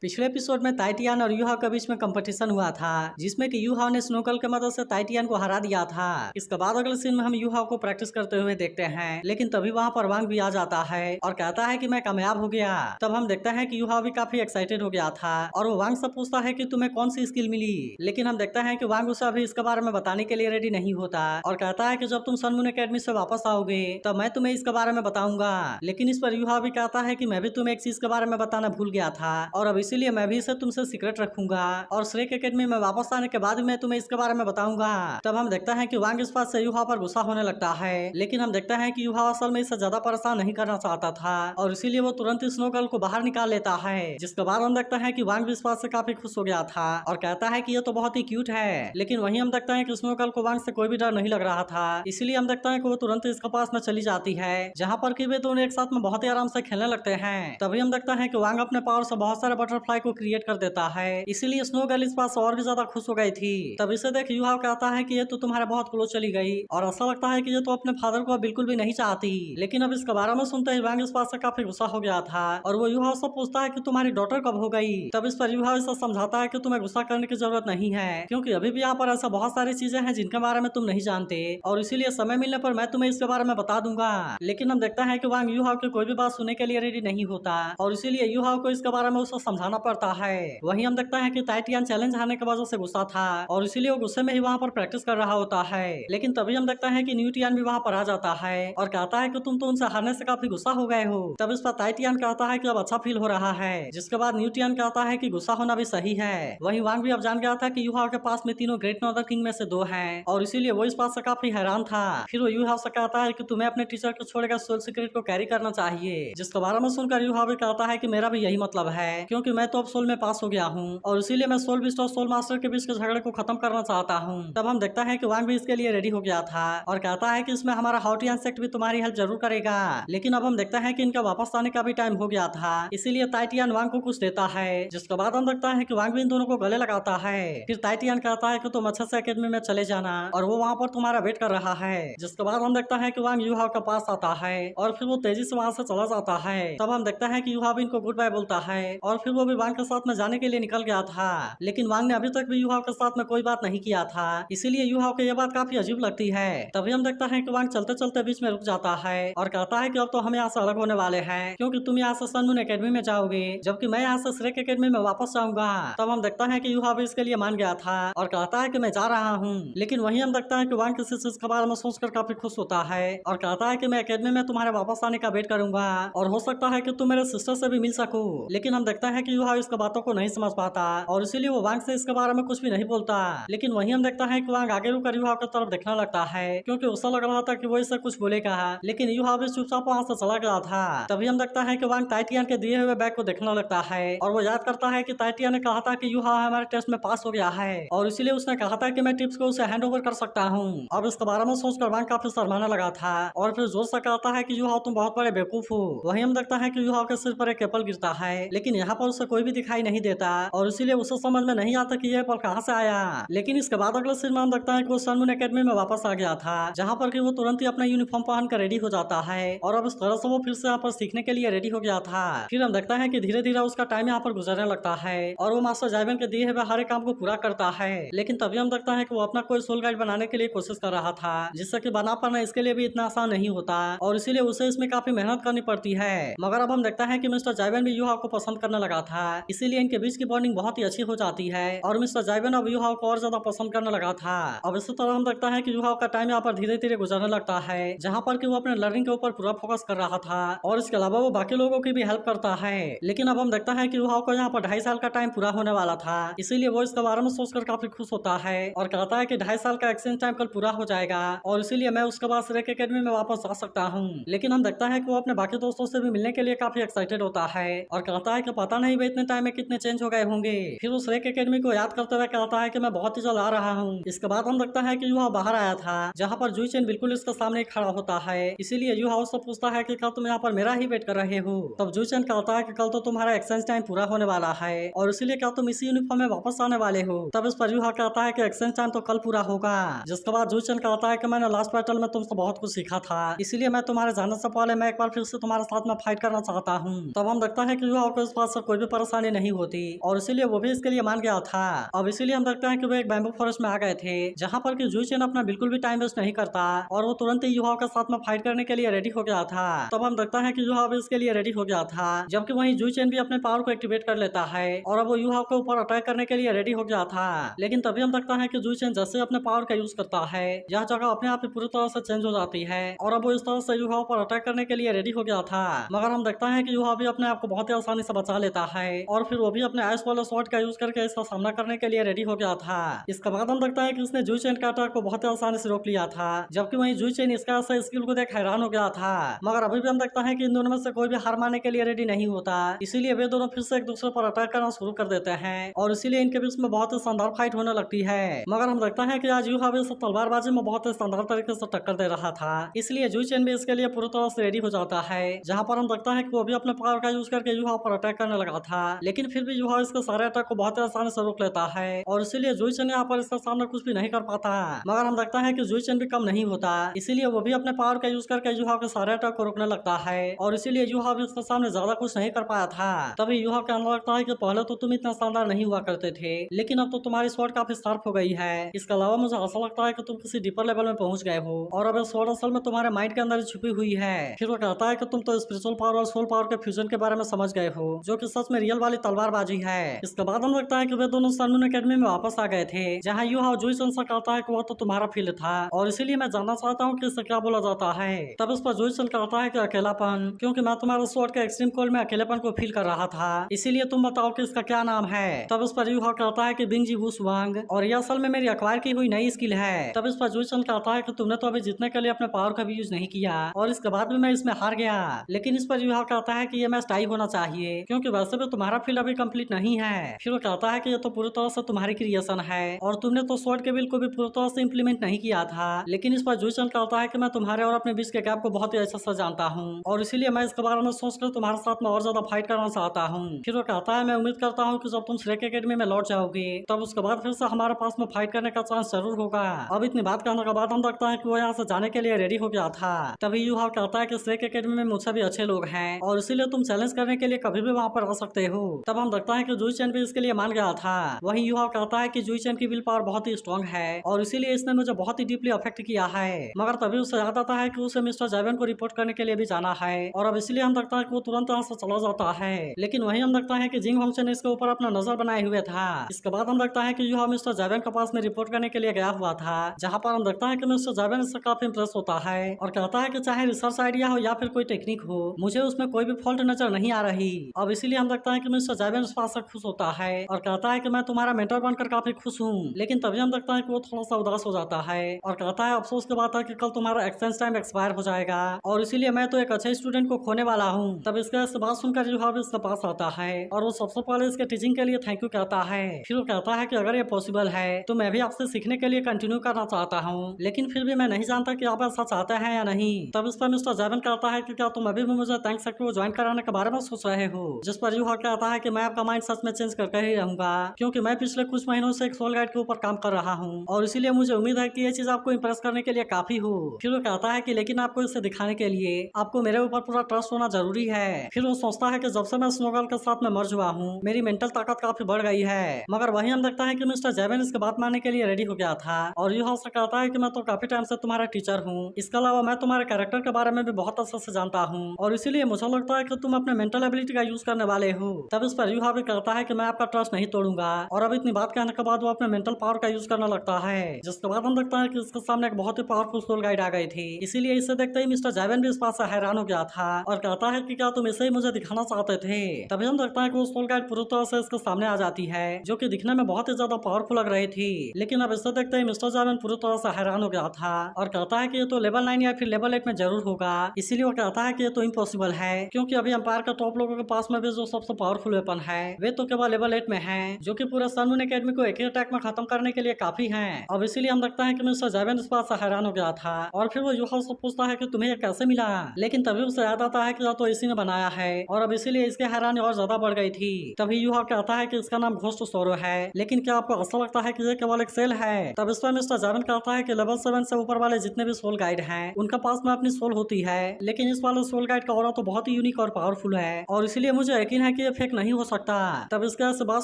पिछले एपिसोड में टाइटियन और यूहाव के बीच में कंपटीशन हुआ था, जिसमें कि यूहाव ने स्नोकल के मदद से टाइटियन को हरा दिया था। इसके बाद अगले सीन में हम यूहाव को प्रैक्टिस करते हुए देखते हैं, लेकिन तभी वहाँ पर वांग भी आ जाता है और कहता है कि मैं कामयाब हो गया। तब हम देखते हैं कि यूहाव भी काफी एक्साइटेड हो गया था और वो वांग से पूछता है कि तुम्हें कौन सी स्किल मिली, लेकिन हम देखते हैं कि वांग उसे अभी इसके बारे में बताने के लिए रेडी नहीं होता और कहता है कि जब तुम सन मून एकेडमी से वापस आओगे तब मैं तुम्हें इसके बारे में बताऊंगा। लेकिन इस पर यूहाव भी कहता है कि मैं भी तुम्हें एक चीज के बारे में बताना भूल गया था और अब इसीलिए मैं भी इसे तुमसे सीक्रेट रखूंगा और श्रेक एकेडमी में वापस आने के बाद मैं तुम्हें इसके बारे में बताऊंगा। तब हम देखते हैं कि वांग इस बात से यूहाव पर गुस्सा होने लगता है, लेकिन हम देखते हैं कि यूहाव असल में इसे ज्यादा परेशान नहीं करना चाहता था और इसीलिए वो तुरंत स्नो गर्ल को बाहर निकाल लेता है। जिसके बाद हम देखते हैं कि वांग भी इस बात से काफी खुश हो गया था और कहता है कि ये तो बहुत ही क्यूट है। लेकिन वहीं हम देखते हैं कि स्नो गर्ल को वांग से कोई भी डर नहीं लग रहा था, इसलिए हम देखते हैं कि वो तुरंत इसके पास में चली जाती है, जहाँ पर कि वे दोनों एक साथ में बहुत ही आराम से खेलने लगते हैं। तभी हम देखते हैं कि वांग अपने पावर से बहुत सारे बटरफ्लाई को क्रिएट कर देता है, इसीलिए स्नो गर्ल इस बात से और भी ज्यादा खुश हो गई थी। तब इसे देख यूहाव कहता है कि ये तो तुम्हारे बहुत क्लोज चली गई और ऐसा लगता है कि ये तो अपने फादर को बिल्कुल भी नहीं चाहती। लेकिन अब इसके बारे में सुनते ही वांग इस बात से काफी गुस्सा हो गया था और वो यूहाव से पूछता है कि तुम्हारी डॉटर कब हो गई। तब इस पर यूहाव इसे समझाता है कि तुम्हें गुस्सा करने की जरूरत नहीं है, क्योंकि अभी भी यहाँ पर ऐसा बहुत सारी चीजें हैं जिनके बारे में तुम नहीं जानते और इसीलिए समय मिलने पर मैं तुम्हें इसके बारे में बता दूंगा। लेकिन हम देखते हैं कि वांग यूहाव की कोई भी बात सुनने के लिए रेडी नहीं होता और इसीलिए यूहाव को इसके बारे में उसे समझाना पड़ता है। वहीं हम देखते हैं कि टाइटियन चैलेंज हारने की वजह से गुस्सा था और इसीलिए वो गुस्से में ही वहाँ पर प्रैक्टिस कर रहा होता है। लेकिन तभी हम देखते हैं कि न्यूटियन भी वहाँ पर आ जाता है और कहता है कि तुम तो उनसे हारने से काफी गुस्सा हो गए हो। तब इस पर टाइटियन कहता है कि अब अच्छा फील हो रहा है, जिसके बाद न्यूटियन कहता है कि गुस्सा होना भी सही है। वहीं वांग भी अब जान गया था कि यूहाव के पास में तीनों ग्रेट नॉर्दर्न किंग में से दो हैं और इसीलिए वो इस बात से काफी हैरान था। फिर वो यूहाव से कहता है कि तुम्हें अपने टीचर को छोड़कर सोल सीक्रेट को कैरी करना चाहिए, जिसके बारे में सुनकर यूहाव भी कहता है कि मेरा भी यही मतलब है, क्योंकि मैं तो अब सोल में पास हो गया हूँ और इसीलिए मैं सोल बिस्ट और सोल मास्टर के बीच के झगड़े को खत्म करना चाहता हूँ। तब हम देखता है कि वांग भी इसके लिए रेडी हो गया था और कहता है कि इसमें हमारा हाउटियन सेक्ट भी तुम्हारी हेल्प जरूर करेगा। लेकिन अब हम देखते हैं कि इनका वापस आने का भी टाइम हो गया था, इसीलिए टाइटियन वांग को कुछ देता है। जिसके बाद हम देखता है कि वांग भी इन दोनों को गले लगाता है। फिर टाइटियन कहता है कि तुम अच्छे से एकेडमी में चले जाना और वो वहाँ पर तुम्हारा वेट कर रहा है। जिसके बाद हम देखता है कि वांग यूहाव के पास आता है और फिर वो तेजी से वहाँ से चला जाता है। तब हम देखते हैं कि यूहाव इनको गुड बाय बोलता है और फिर वो भी वांग के साथ में जाने के लिए निकल गया था। लेकिन वांग ने अभी तक भी यूहाव के साथ में कोई बात नहीं किया था, इसीलिए यूहाव को यह बात काफी अजीब लगती है। तभी हम देखता है कि वांग चलते चलते बीच में रुक जाता है और कहता है कि अब तो हम यहाँ से अलग होने वाले हैं, क्योंकि तुम यहाँ से सन मून एकेडमी में जाओगे जबकि मैं यहाँ से श्रेक एकेडमी में वापस जाऊंगा। तब हम देखता है कि यूहाव इसके लिए मान गया था और कहता है कि मैं जा रहा हूँ। लेकिन वहीं हम देखता है कि वांग किसी चीज के बारे में सोचकर काफी खुश होता है और कहता है कि मैं एकेडमी में तुम्हारे वापस आने का वेट करूंगा और हो सकता है कि तुम मेरे सिस्टर से भी मिल सको। लेकिन हम देखता है कि यूहाव इसके बातों को नहीं समझ पाता और इसीलिए वो वांग से इसके बारे में कुछ भी नहीं बोलता। लेकिन वहीं हम देखता है कि वांग आगे रुककर यूहाव की तरफ देखने लगता है, क्योंकि उसे लग रहा था कि वो इससे कुछ बोलेगा, लेकिन यूहाव भी चुपचाप वहाँ से चला गया था। तभी हम देखता है कि वांग टाइटियन के दिए हुए बैग को देखने लगता है और वो याद करता है कि टाइटियन ने कहा था कि यूहाव हमारे टेस्ट में पास हो गया है और इसीलिए उसने कहा था कि मैं टिप्स को उसे हैंड ओवर कर सकता हूँ। अब इसके बारे में सोचकर वांग काफी शर्माने लगा था और फिर जोर से कहता है कि यूहाव तुम बहुत बड़े बेवकूफ हो। वहीं हम देखता है कि यूहाव के सिर पर एक एप्पल गिरता है, लेकिन यहाँ पर उसे कोई भी दिखाई नहीं देता और इसीलिए उसे समझ में नहीं आता कि यह एप्पल कहाँ से आया। लेकिन इसके बाद अगले सीन में हम देखता है कि वो सन मून एकेडमी में वापस आ गया था, जहाँ पर कि वो तुरंत ही अपना यूनिफॉर्म पहन कर रेडी हो जाता है और अब इस तरह से वो फिर से यहाँ पर सीखने के लिए रेडी हो गया था। फिर हम देखता है कि धीरे धीरे उसका टाइम यहाँ पर गुजरने लगता है और वो मास्टर जाइवन के दिए हुए हर एक काम को पूरा करता है। लेकिन तभी हम देखता है कि वो अपना कोई सोल गाइड बनाने के लिए कोशिश कर रहा था, जिससे कि बना पाना इसके लिए भी इतना आसान नहीं होता और इसीलिए उसे इसमें काफी मेहनत करनी पड़ती है। मगर अब हम देखता है कि मिस्टर जाइवन भी यूहाव को पसंद करने लगा था, इसीलिए इनके बीच की बॉन्डिंग बहुत ही अच्छी हो जाती है और मिस्टर जाइवन अब यूहाव को और ज्यादा पसंद करने लगा था। अब इसी तरह हम देखता है कि यूहाव का टाइम यहाँ पर धीरे धीरे गुजरने लगता है, जहाँ पर कि वो अपने लर्निंग के ऊपर पूरा फोकस कर रहा था और इसके अलावा वो बाकी लोगों की भी हेल्प करता है। लेकिन अब हम देखता है कि यूहाव को यहाँ पर 2.5 साल का टाइम पूरा होने वाला था, इसीलिए वो इसके बारे में सोचकर काफी खुश होता है और कहता है कि 2.5 साल का एक्सचेंज टाइम कल पूरा हो जाएगा और इसीलिए मैं उसके बाद श्रेक एकेडमी में वापस आ सकता हूँ। लेकिन हम देखता है कि वो अपने बाकी दोस्तों से भी मिलने के लिए काफी एक्साइटेड होता है और कहता है कि पता नहीं वे इतने टाइम में कितने चेंज हो गए होंगे। फिर वो श्रेक एकेडमी को याद करते हुए कहता है कि मैं बहुत ही जल्द आ रहा हूँ। इसके बाद हम देखता है कि यूहाव बाहर आया था, जहाँ पर जुई चेन बिल्कुल इसके सामने खड़ा होता है, इसीलिए यूहाव से पूछता है कि कल तुम यहाँ पर मेरा ही वेट कर रहे हो। तब जुई चेन कहता है कि कल तो तुम्हारा एक्सचेंज टाइम पूरा होने वाला है और इसीलिए क्या तुम इसी यूनिफॉर्म में वापस आने वाले हो। तब इस पर यूहाव कहता है कि एक्सचेंज टाइम तो कल पूरा होगा। जिसके बाद जुई चेन कहता है कि मैंने लास्ट बैटल में तुमसे बहुत कुछ सीखा था, इसीलिए मैं तुम्हारे जाने से पहले मैं एक बार फिर से तुम्हारे साथ में फाइट करना चाहता हूँ। तब हम देखता है कि यूहाव को इस बात से कोई भी परेशानी नहीं होती और इसीलिए वो भी इसके लिए मान गया था। अब इसीलिए हम देखते हैं कि वो एक बैम्बू फॉरेस्ट में आ गए थे, जहाँ पर कि जुई चेन अपना बिल्कुल भी टाइम वेस्ट नहीं करता और वो तुरंत ही युहाओ के साथ में फाइट करने के लिए रेडी हो गया था। तब हम देखते हैं कि युहाओ भी इसके लिए रेडी हो गया था, जबकि वहीं जुई चेन भी अपने पावर को एक्टिवेट कर लेता है और अब वो युहाओ के ऊपर अटैक करने के लिए रेडी हो गया था। लेकिन तभी हम देखते हैं कि जुई चेन जैसे अपने पावर का यूज करता है, यह जगह अपने आप ही पूरी तरह से चेंज हो जाती है और अब वो इस तरह से युहाओ पर अटैक करने के लिए रेडी हो गया था। मगर हम देखते हैं कि युहाओ भी अपने आप को बहुत ही आसानी से बचा लेता है और फिर वो भी अपने आइस वाले स्वॉर्ड का यूज करके इसका सामना करने के लिए रेडी हो गया था। इसके बाद हम देखते हैं कि उसने जुई चेन का अटैक को बहुत ही आसानी से रोक लिया था, जबकि वहीं जुई चेन इसका ऐसा स्किल को देख हैरान हो गया था। मगर अभी भी हम देखते हैं कि इन दोनों में से कोई भी हार मानने के लिए रेडी नहीं होता, इसीलिए वे दोनों फिर से एक दूसरे पर अटैक करना शुरू कर देते हैं और इसीलिए इनके बीच में बहुत ही शानदार फाइट होने लगती है। मगर हम देखते हैं कि आज युहा भी इस तलवारबाजी में बहुत ही शानदार तरीके से टक्कर दे रहा था, इसलिए जुई चेन भी इसके लिए पूरी तरह से रेडी हो जाता है, जहाँ पर हम देखते हैं कि वो भी अपने पावर का यूज करके युहा पर अटैक करने लगा था। लेकिन फिर भी युहा इसके सारे अटैक को बहुत ही आसानी से रोक लेता है और इसीलिए जुई चेन यहाँ पर इसका सामना कुछ भी नहीं कर पाता। मगर हम देखते हैं कि जुई चेन भी कम नहीं होता, इसीलिए वो भी अपने पावर का यूज करके युहा के सारे अटैक को रोकने लगता है और इसीलिए युहा भी उसके सामने ज्यादा कुछ नहीं कर पाया था। तभी युहा के अंदर लगता है कि पहले तो तुम इतना शानदार नहीं हुआ करते थे, लेकिन अब तो तुम्हारी स्वॉर्ड काफी शार्प हो गई है। इसके अलावा मुझे ऐसा लगता है कि तुम किसी डीपर लेवल में पहुंच गए हो और अब स्वॉर्ड असल में तुम्हारे माइंड के अंदर छुपी हुई है। फिर वो कहता है कि तुम तो स्पिरिचुअल पावर और सोल पावर के फ्यूजन के बारे में समझ गए हो, जो कि सच में रियल वाली तलवारबाजी है। इसके बाद हम लगता है कि वे दोनों सन मून एकेडमी में वापस आ गए थे, जहाँ युहा जुई चेन से कहता है कि वो तो तुम्हारा फील्ड था और इसीलिए मैं जानना चाहता हूँ कि इसे क्या बोला जाता है। तब इस पर जुई चेन कहता है कि अकेलापन, क्योंकि मैं तुम्हारे स्वॉर्ड के एक्सट्रीम कोल्ड में अकेलेपन को फील कर रहा था, इसीलिए तुम बताओ कि इसका क्या नाम है। तब इस पर युहा कहता है कि बिंगजी वुशवांग और यह असल में मेरी अक्वायर की हुई नई स्किल है। तब इस पर जुई चेन कहता है कि तुमने तो अभी जीतने के लिए अपने पावर का भी यूज नहीं किया और इसके बाद भी मैं इसमें हार गया। लेकिन इस पर युहा कहता है कि ये मैच टाई होना चाहिए, क्योंकि वैसे भी तुम्हारा फील्ड अभी कंप्लीट नहीं है। फिर वो कहता है कि ये तो पूरी तरह से तुम्हारी क्रिएशन है और तुमने तो स्वॉर्ड के बिल को भी पूरी तरह से इम्प्लीमेंट नहीं किया था। लेकिन इस पर जुई चेन कहता है कि मैं तुम्हारे और अपने बीच के गैप को बहुत ही अच्छे से जानता हूँ और इसीलिए मैं इसके बारे में सोचकर तुम्हारे साथ में और ज्यादा फाइट करना चाहता हूँ। फिर वो कहता है मैं उम्मीद करता हूँ कि जब तुम श्रेक एकेडमी में लौट जाओगे तब उसके बाद फिर से हमारे पास में फाइट करने का चांस जरूर होगा। अब इतनी बात कहने के बाद हम देखता है कि वो यहाँ से जाने के लिए रेडी हो गया था। तभी युहा कहता है कि श्रेक एकेडमी में मुझसे भी अच्छे लोग हैं और इसीलिए तुम चैलेंज करने के लिए कभी भी वहाँ पर आ सकते हो। तब हम देखता है कि जुई चेन भी इसके लिए मान गया था। वहीं युहा कहता है कि जुई चेन की विल पावर बहुत ही स्ट्रॉन्ग है और इसीलिए इसने मुझे बहुत ही डीपली अफेक्ट किया है। मगर तभी उसे याद आता है कि उसे मिस्टर जैवन को रिपोर्ट करने के लिए भी जाना है और अब इसलिए हम देखता है कि वो तुरंत यहाँ से चला जाता है। लेकिन वहीं हम देखता है कि जिंग होंगचे ने इसके ऊपर अपना नजर बनाए हुए था। इसके बाद हम देखता है कि युहा मिस्टर जैवन के पास में रिपोर्ट करने के लिए गया हुआ था, जहाँ पर हम देखता है कि मिस्टर जैवन इससे काफी इंप्रेस होता है और कहता है कि चाहे रिसर्च आइडिया हो या फिर कोई टेक्निक हो, मुझे उसमें कोई भी फॉल्ट नजर नहीं आ रही। अब इसीलिए हम देखता है कि मिस्टर जैवन इस बात से खुश होता है और कहता है कि मैं तुम्हारा मेंटर बनकर काफी खुश हूँ। लेकिन तभी हम देखता है कि वो थोड़ा सा उदास हो जाता है और कहता है अफसोस की बात है कि कल तुम्हारा एक्सचेंज टाइम एक्सपायर हो जाएगा और इसीलिए मैं तो एक अच्छे स्टूडेंट को खोने वाला हूँ। तब इसका इस बात सुनकर युहा भी इसके पास आता है और वो सबसे पहले इसके टीचिंग के लिए थैंक यू कहता है। फिर वो कहता है कि अगर ये पॉसिबल है तो मैं भी आपसे सीखने के लिए कंटिन्यू करना चाहता हूँ, लेकिन फिर भी मैं नहीं जानता कि आप ऐसा चाहते हैं या नहीं। तब इस पर मिस्टर जैवन कहता है कि क्या तुम अभी भी मुझे थैंक सेक्टर को ज्वाइन कराने के बारे में सोच रहे हो। जिस पर युहा कहता है कि मैं आपका माइंड सच में चेंज करके ही रहूंगा, क्योंकि मैं पिछले कुछ महीनों से एक सोल गाइड के ऊपर काम कर रहा हूँ और इसीलिए मुझे उम्मीद है कि ये चीज आपको इंप्रेस करने के लिए काफी हो। फिर वो कहता है कि लेकिन आपको इसे दिखाने के लिए आपको मेरे ऊपर पूरा ट्रस्ट होना जरूरी है। फिर वो सोचता है कि जब से मैं स्नोगर्ल के साथ में मर्ज हुआ हूँ मेरी मेंटल ताकत काफी बढ़ गई है। मगर वहीं हम देखता है कि मिस्टर जैवन इसके बात मानने के लिए रेडी हो गया था और युहा से कहता है कि मैं तो काफी टाइम से तुम्हारा टीचर हूँ, इसके अलावा मैं तुम्हारे कैरेक्टर के बारे में भी बहुत अच्छे से जानता हूँ और इसीलिए मुझे लगता है कि तुम अपने मेंटल एबिलिटी का यूज करने वाले हो। तब इस पर युहा भी कहता है कि मैं आपका ट्रस्ट नहीं तोड़ूंगा और अब इतनी बात कहने के बाद वो अपने मेंटल पावर का यूज करने लगता है। जिसके बाद हम देखता है कि इसके सामने एक बहुत ही पावरफुल सोल गाइड आ गई थी, इसीलिए इसे देखते ही मिस्टर जैवन भी इस बात से हैरान हो गया था और कहता है कि क्या तुम इसे ही मुझे दिखाना चाहते थे। तभी हम देखते हैं कि वो सोल गाइड पूरी तरह से इसके सामने आ जाती है, जो कि दिखने में बहुत ही ज्यादा पावरफुल लग रही थी। लेकिन अब इसे देखते ही मिस्टर जैवन पूरी तरह से हैरान हो गया था और कहता है कि ये तो लेवल 9 या फिर लेवल 8 में जरूर होगा, इसीलिए वो कहता है कि ये तो इम्पॉसिबल है, क्योंकि अभी एम्पायर के टॉप लोगों के पास में भी जो सबसे पावरफुल वेपन है वे तो केवल लेवल 8 में है, जो कि पूरे सन मून एकेडमी को एक ही अटैक में खत्म करने के लिए काफी है। अब इसीलिए हम देखते हैं कि मिस्टर जैवन इस बात से हैरान हो गया था और फिर वो युहा से पूछता है कि तुम्हें ये कैसे मिला। लेकिन तभी उसे याद आता है कि या तो इसी ने बनाया है और अब इसीलिए इसके हैरानी और ज्यादा बढ़ गई थी। तभी युहा कहता है कि इसका नाम घोस्ट सोरो है, लेकिन क्या आपको ऐसा लगता है कि ये केवल एक सेल है। तब इस पर मिस्टर जैवन कहता है कि लेवल 7 से ऊपर वाले जितने भी सोल गाइड हैं उनका पास में अपनी सोल होती है, लेकिन इस वाले सोल गाइड का ऑरा तो बहुत ही यूनिक और पावरफुल है और इसीलिए मुझे यकीन है कि ये फेक नहीं हो सकता। तब इसके से बात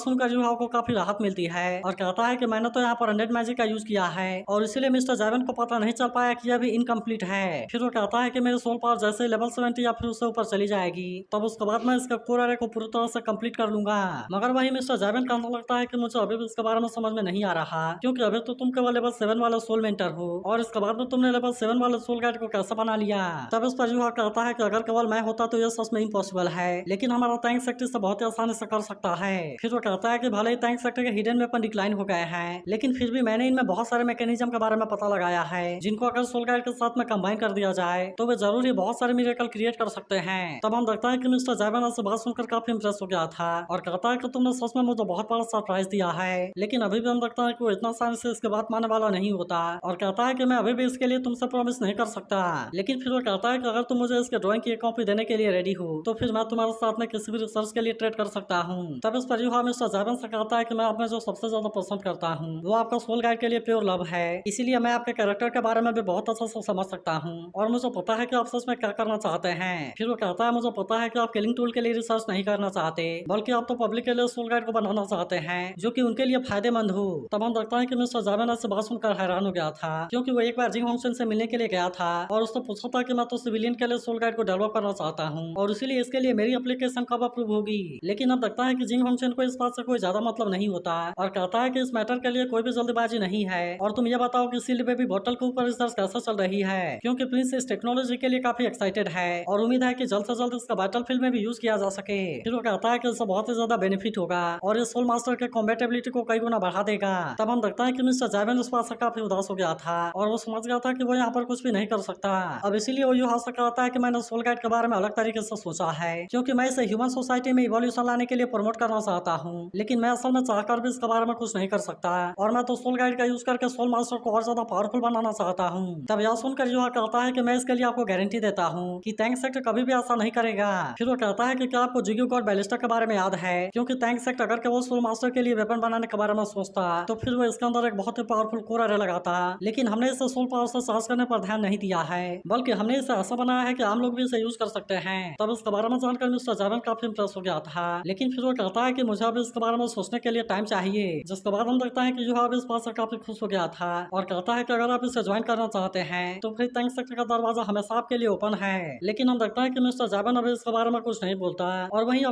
सुनकर यूहाओ को काफी राहत मिलती है और कहता है कि मैंने तो यहाँ पर अनडेड मैजिक का यूज किया है और इसीलिए मिस्टर जैवन को पता नहीं चल पाया कि यह भी इनकम्प्लीट है। फिर वो कहता है कि मेरे सोल पावर जैसे लेवल 70 या फिर उससे ऊपर चली जाएगी तब उसके बाद मैं इसका कोर एरे को पूरी तरह से कंप्लीट कर लूंगा। मगर वही मिस्टर जैवन कहने लगता है कि मुझे अभी भी इसके बारे में समझ में नहीं आ रहा क्योंकि अभी तो तुम केवल लेवल 7 वाले सोल मेंटर हो और इसके बाद में तुमने लेवल 7 वाले सोल गाइड को कैसे बना लिया। तब इस पर यूहा कहता है कि अगर केवल मैं होता तो यह सच में इम्पॉसिबल है लेकिन हमारा टैंक सेक्टर से बहुत ही आसानी से कर सकता है। फिर वो कहता है कि भले ही टैंक सेक्टर के हिडन वेपन डिक्लाइन हो गए हैं लेकिन फिर भी मैंने इनमें बहुत सारे मैकेनिज्म के बारे में पता लगाया है जिनको अगर सोल गाइड के साथ में कंबाइन कर दिया जाए तो वे जरूर ही बहुत सारे मिरेकल क्रिएट कर सकते हैं। तब हम देखता है कि मिस्टर जैवन से बात सुनकर काफी इंप्रेस हो गया था और कहता है कि तुमने सच में मुझे बहुत बड़ा सरप्राइज दिया है लेकिन अभी भी हम देखता है कि वो इतना आसानी से इसके बात मानने वाला नहीं होता और कहता है कि मैं अभी भी इसके लिए तुमसे प्रॉमिस नहीं कर सकता। लेकिन फिर वो कहता है कि अगर तुम मुझे इसके ड्राइंग की एक कॉपी देने के लिए रेडी हो तो फिर मैं तुम्हारे साथ में किसी भी रिसर्च के लिए ट्रेड कर सकता हूँ। तब इस पर यूहा मिस्टर जैवन से कहता है कि मैं अपने जो सबसे ज्यादा पसंद करता हूँ वो आपका सोल गाइड के लिए प्योर लव है, इसीलिए मैं आपके कैरेक्टर के बारे में भी बहुत अच्छा से समझ सकता हूँ और मुझे पता है कि आप सच में क्या करना चाहते हैं। फिर वो कहता है मुझे पता है कि आप किलिंग टूल के लिए रिसर्च नहीं करना चाहते बल्कि आप तो पब्लिक के लिए सोल गाइड को बनाना चाहते हैं जो कि उनके लिए फायदेमंद हो। तब हम देखता है कि मिस्टर जैवन से बात सुनकर हैरान हो गया था क्योंकि वो एक बार जिंग होंगसेन से मिलने के लिए गया था और उससे पूछा था कि मैं तो सिविलियन के लिए सोल गाइड को डेवलप करना चाहता हूँ और इसीलिए इसके लिए मेरी एप्लीकेशन कब अप्रूव होगी। लेकिन अब लगता है कि जिंग होंगसेन को इस बात से कोई ज्यादा मतलब नहीं होता और कहता है कि इस मैटर के लिए कोई भी जल्दबाजी नहीं है और तुम ये बताओ कि सील्ड बेबी बोतल के ऊपर रिसर्च कैसे चल रही है क्योंकि प्रिंस इस टेक्नोलॉजी के लिए काफी एक्साइटेड है और उम्मीद है कि जल्द से जल्द इसका बैटल फील्ड में भी यूज किया जा सके। फिर वो कहता है कि इससे बहुत ही ज्यादा बेनिफिट होगा और इस सोल मास्टर के कॉम्बेटेबिलिटी को कई गुना बढ़ा देगा। तब हम देखता है कि मिस्टर जैवन इस बात से काफी उदास हो गया था और वो समझ गया था कि वो यहाँ पर कुछ भी नहीं कर सकता। अब इसीलिए वो यूहा से कहता है कि मैंने सोल गाइड के बारे में अलग तरीके से सोचा है क्योंकि मैं इसे ह्यूमन सोसाइटी में इवोल्यूशन लाने के लिए प्रमोट करना चाहता हूँ लेकिन मैं असल में चाहकर भी इसके बारे में कुछ नहीं कर सकता और मैं तो सोल गाइड का यूज करके सोल मास्टर को और ज्यादा पावरफुल बनाना चाहता हूँ। तब यह सुनकर यूहा कहता है कि मैं इसके लिए आपको गारंटी देता हूँ कि टैंक सेक्टर कभी भी ऐसा नहीं करेगा। फिर वो कहता है कि क्या आपको जिग्यू गॉड बैलिस्टा के बारे में याद है क्योंकि टैंक सेक्टर अगर वो सोल मास्टर के लिए वेपन बनाने के बारे में सोचता तो फिर वो इसके अंदर एक बहुत ही पावरफुल कोर एरे लगाता लेकिन हमने इसे सोल पावर से चार्ज करने पर ध्यान नहीं दिया है बल्कि हमने इसे ऐसा बनाया है कि आम लोग भी इसे यूज कर सकते हैं। तब इसके बारे में जानकर मिस्टर जैवन काफी इंप्रेस हो गया था लेकिन फिर वो कहता है कि मुझे अभी इसके बारे में सोचने के लिए टाइम चाहिए। जिसके बाद हम देखता है कि यूहा अभी इस बात से काफी खुश हो गया था और कहता है कि अगर आप इसे ज्वाइन करना चाहते हैं तो फिर टैंक सेक्टर का दरवाजा हमेशा आपके लिए ओपन है। लेकिन हम देखता है कि मिस्टर जैवन अभी इसके बारे में कुछ नहीं बोलता और वहीं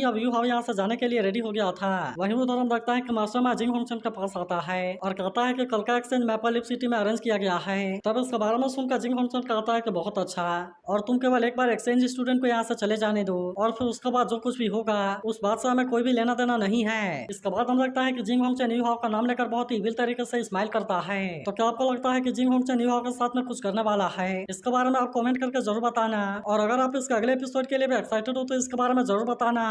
अब यूहा यहाँ से जाने के लिए रेडी हो गया था। वहीं उधर हम देखता है कि मास्टर जिंग होंगसेन के पास आता है और कहता है कि कल का एक्सचेंज मैपल लिप सिटी में अरेंज किया गया है। तब इसके बारे में सुनकर जिंग होंगसेन कहता है कि बहुत अच्छा और तुम केवल एक बार एक्सचेंज स्टूडेंट को यहाँ से चले जाने दो और फिर उसके बाद जो कुछ भी होगा उस बात से हमें कोई भी लेना देना नहीं है। इसके बाद हम लगता है कि जिंग होंगसेन यूहाओ का नाम लेकर बहुत ही विल तरीके से स्माइल करता है। तो क्या आपको लगता है कि जिंग होंगसेन यूहाओ के साथ में कुछ करने वाला है? इसके बारे में आप कमेंट करके जरूर बताना और अगर आप इसके अगले एपिसोड के लिए भी एक्साइटेड हो तो इसके बारे में जरूर बताना।